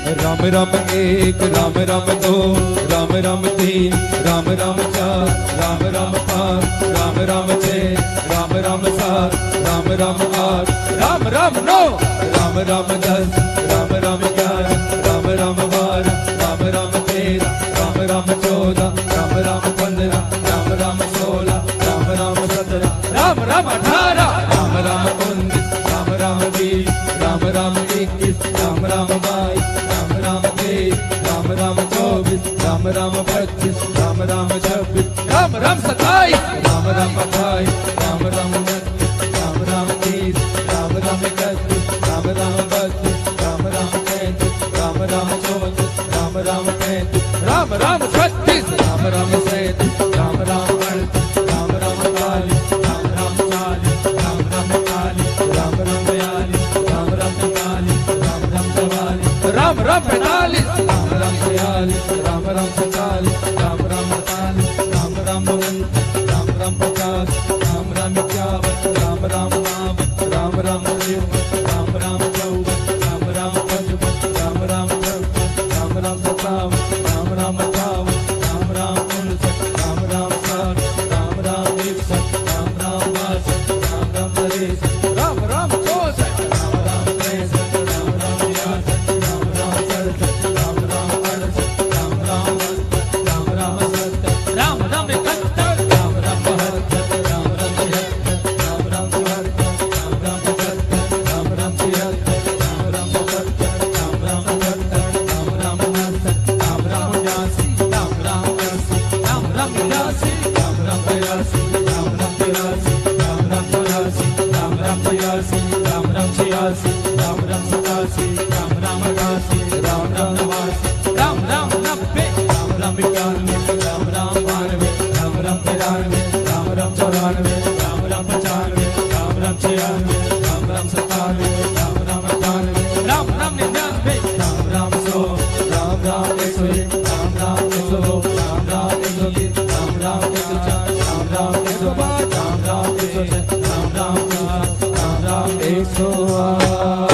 राम राम एक, राम राम दो, राम राम तीन, राम राम चार, राम राम पाँच, राम राम छः, राम राम सात, राम राम आठ, राम राम नौ, राम राम 10, राम राम 11, राम राम 12, राम राम 13, राम राम 14, राम राम 15, राम राम 16, राम राम 17, राम राम 18, राम राम 19, राम राम 20, राम राम 21, राम राम 22, राम राम 23, राम राम 24, राम राम 25, राम राम 26, राम राम 27, राम राम 28, राम राम 29, राम राम 30, राम राम 31, राम राम 32, राम राम 33, राम राम 34, राम राम 35, राम राम 36, राम राम 37, राम राम 38, राम राम 40, राम राम 40, राम राम 40, राम राम 42, राम राम 43, राम राम 44, राम राम 45, राम राम 46, राम राम 47, राम राम 48, राम राम 49, राम राम 50, राम राम 51, राम राम 52, राम राम 53, राम राम 54, राम राम 55, राम राम 56, राम राम 57, राम राम 58, राम राम 59, राम राम 60, राम राम 61, राम राम 62, राम राम 63, राम राम 64, राम राम 63, राम राम 64, राम राम 67, राम राम 68, राम राम 69, राम राम 70, राम राम 71, राम राम 72, राम राम 73, राम राम 74, राम राम 75, राम राम 76, राम राम 77, राम राम 78, राम राम 79, राम राम 80, राम राम 80, राम राम 82, राम राम 83, राम राम 84, राम राम 84, राम राम 85, राम राम 86, राम राम 87, राम राम 88, राम राम 89, राम राम 90, राम राम 91, राम राम 92, राम राम 93, राम राम 94, राम राम 95, राम राम 96, राम राम 97, राम राम 98, राम राम 99, राम राम 100, राम राम 101, राम राम 102, राम राम 103, राम राम 104, राम राम 105, राम राम 106, राम राम 108, राम राम 108।